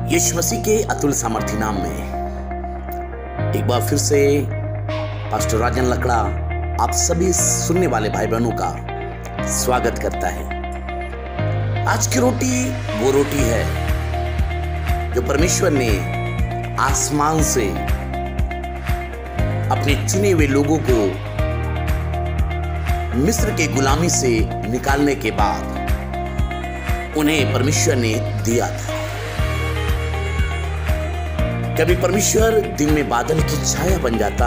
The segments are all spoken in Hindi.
यीशु मसीह के अतुल सामर्थी नाम में एक बार फिर से पास्टर राजन लकड़ा आप सभी सुनने वाले भाई बहनों का स्वागत करता है। आज की रोटी वो रोटी है जो परमेश्वर ने आसमान से अपने चुने हुए लोगों को मिस्र के गुलामी से निकालने के बाद उन्हें परमेश्वर ने दिया था। कभी परमेश्वर दिन में बादल की छाया बन जाता,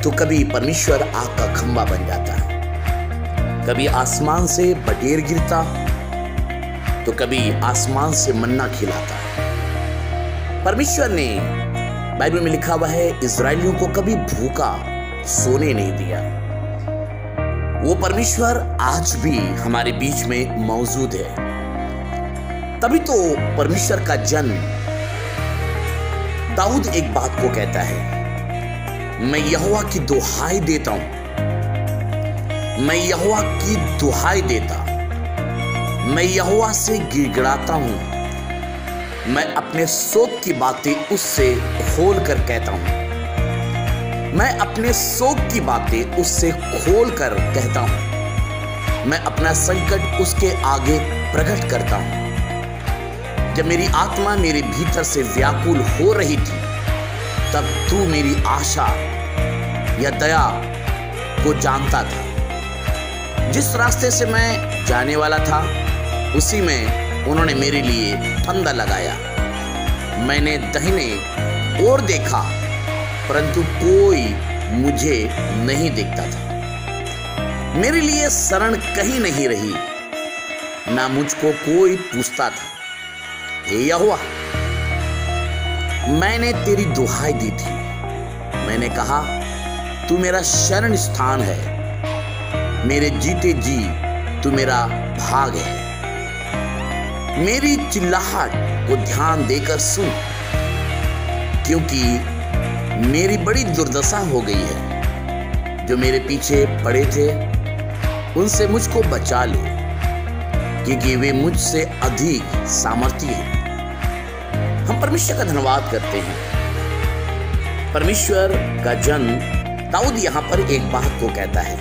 तो कभी परमेश्वर आग का खंभा बन जाता। कभी आसमान से बटेर गिरता, तो कभी आसमान से मन्ना खिलाता। परमेश्वर ने बाइबल में लिखा हुआ है, इजरायलियों को कभी भूखा सोने नहीं दिया। वो परमेश्वर आज भी हमारे बीच में मौजूद है। तभी तो परमेश्वर का जन्म दाऊद एक बात को कहता है, मैं यहोवा की दुहाई देता हूं, मैं यहोवा की दुहाई देता, मैं यहोवा से गिड़गिड़ाता हूं, मैं अपने शोक की बातें उससे खोल कर कहता हूं, मैं अपने शोक की बातें उससे खोल कर कहता हूं, मैं अपना संकट उसके आगे प्रकट करता हूं। जब मेरी आत्मा मेरे भीतर से व्याकुल हो रही थी, तब तू मेरी आशा या दया को जानता था। जिस रास्ते से मैं जाने वाला था, उसी में उन्होंने मेरे लिए फंदा लगाया। मैंने दाहिने ओर देखा, परंतु कोई मुझे नहीं देखता था। मेरे लिए शरण कहीं नहीं रही, ना मुझको कोई पूछता था। हे यहोवा, मैंने तेरी दुहाई दी थी, मैंने कहा तू मेरा शरण स्थान है, मेरे जीते जी तू मेरा भाग है। मेरी चिल्लाहट को ध्यान देकर सुन, क्योंकि मेरी बड़ी दुर्दशा हो गई है। जो मेरे पीछे पड़े थे, उनसे मुझको बचा ले, क्योंकि वे मुझसे अधिक सामर्थी हैं। हम परमेश्वर का धन्यवाद करते हैं। परमेश्वर का जन दाऊद यहां पर एक बात को कहता है,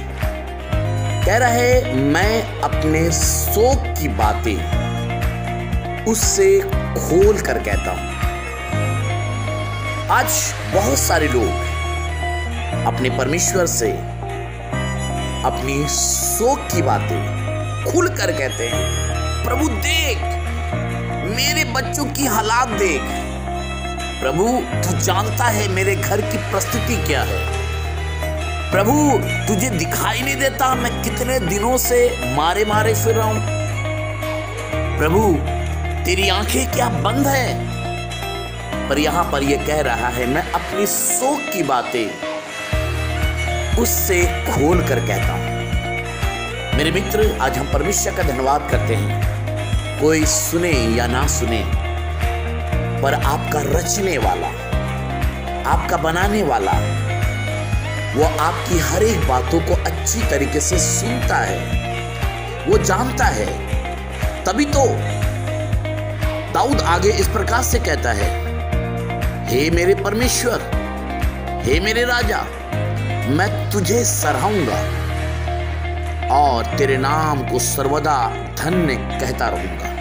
कह रहा है, मैं अपने शोक की बातें उससे खोल कर कहता हूं। आज बहुत सारे लोग अपने परमेश्वर से अपनी शोक की बातें खुल कर कहते हैं, प्रभु देख, मेरे बच्चों की हालात देख, प्रभु तू जानता है मेरे घर की परिस्थिति क्या है, प्रभु तुझे दिखाई नहीं देता मैं कितने दिनों से मारे मारे फिर रहा हूं, प्रभु तेरी आंखें क्या बंद है। पर यहां पर यह कह रहा है, मैं अपनी शोक की बातें उससे खोल कर कहता हूं। मेरे मित्र, आज हम परमेश्वर का धन्यवाद करते हैं। कोई सुने या ना सुने, पर आपका रचने वाला, आपका बनाने वाला, वो आपकी हर एक बातों को अच्छी तरीके से सुनता है। वो जानता है। तभी तो दाऊद आगे इस प्रकार से कहता है, हे मेरे परमेश्वर, हे मेरे राजा, मैं तुझे सराहूंगा और तेरे नाम को सर्वदा धन्य कहता रहूंगा।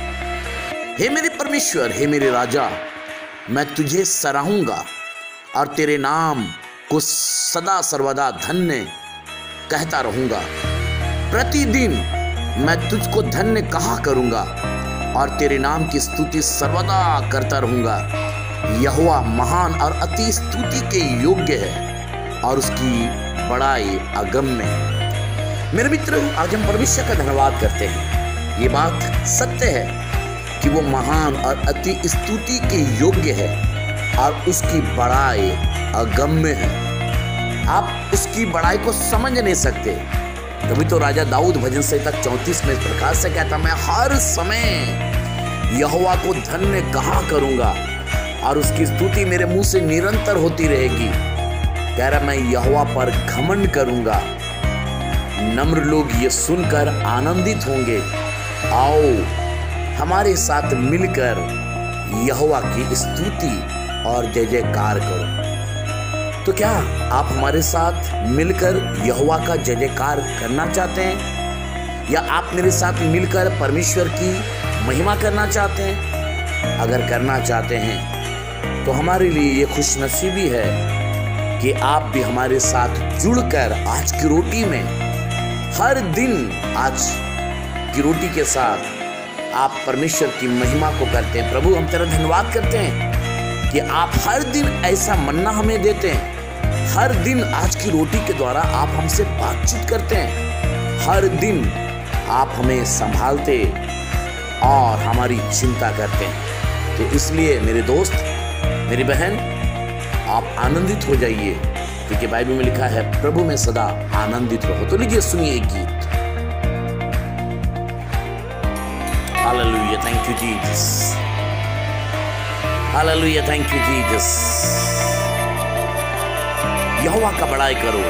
हे मेरे परमेश्वर, हे मेरे राजा, मैं तुझे सराहूंगा और तेरे नाम को सदा सर्वदा धन्य कहता रहूंगा। प्रतिदिन मैं तुझको धन्य कहा करूंगा और तेरे नाम की स्तुति सर्वदा करता रहूंगा। यहोवा महान और अति स्तुति के योग्य है और उसकी बड़ाई अगम्य है। मेरे मित्र, आज हम परमेश्वर का धन्यवाद करते हैं। ये बात सत्य है कि वो महान और अति स्तुति के योग्य है और उसकी बड़ाई अगम्य है। आप उसकी बड़ाई को समझ नहीं सकते। तभी तो राजा दाऊद भजन संहिता 34 में इस प्रकार से कहता, मैं हर समय यहोवा को धन्य कहा करूंगा और उसकी स्तुति मेरे मुंह से निरंतर होती रहेगी। कह रहा, मैं यहोवा पर घमंड करूंगा। नम्र लोग ये सुनकर आनंदित होंगे। आओ हमारे साथ मिलकर यहोवा की स्तुति और जय जयकार करो। तो क्या आप हमारे साथ मिलकर यहोवा का जय जयकार करना चाहते हैं, या आप मेरे साथ मिलकर परमेश्वर की महिमा करना चाहते हैं? अगर करना चाहते हैं तो हमारे लिए ये खुशनसीबी है कि आप भी हमारे साथ जुड़कर आज की रोटी में हर दिन आज की रोटी के साथ आप परमेश्वर की महिमा को करते हैं। प्रभु, हम तेरा धन्यवाद करते हैं कि आप हर दिन ऐसा मन्ना हमें देते हैं। हर दिन आज की रोटी के द्वारा आप हमसे बातचीत करते हैं। हर दिन आप हमें संभालते और हमारी चिंता करते हैं। तो इसलिए मेरे दोस्त, मेरी बहन, आप आनंदित हो जाइए, क्योंकि बाइबल में लिखा है, प्रभु में सदा आनंदित रहो। तो लीजिए सुनिए एक गीत। Hallelujah, thank you Jesus. Hallelujah, thank you Jesus. यहोवा का बड़ाई करो,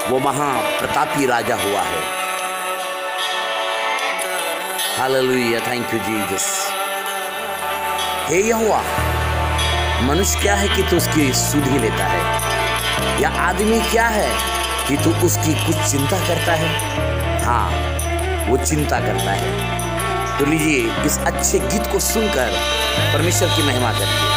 वो महाप्रतापी राजा हुआ है। Hallelujah, thank you Jesus. हे यहोवा, मनुष्य क्या है कि तू उसकी सुध ही लेता है, या आदमी क्या है कि तू उसकी कुछ चिंता करता है? हाँ, वो चिंता करता है। तो लीजिए इस अच्छे गीत को सुनकर परमेश्वर की महिमा करिए।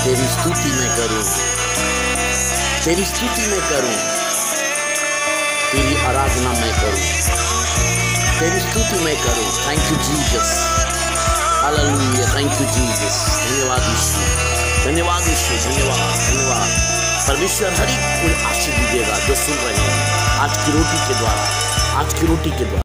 तेरी स्तुति मैं करूं, तेरी स्तुति मैं करूं, तेरी आराधना मैं करूं, तेरी स्तुति मैं करूं। Thank you Jesus, hallelujah, thank you Jesus. धन्यवाद यीशु, धन्यवाद यीशु, धन्यवाद, धन्यवाद। परमेश्वर हर एक को आशीष दीजिएगा जो सुन रहे हैं आज की रोटी के द्वारा, आज की रोटी के द्वारा।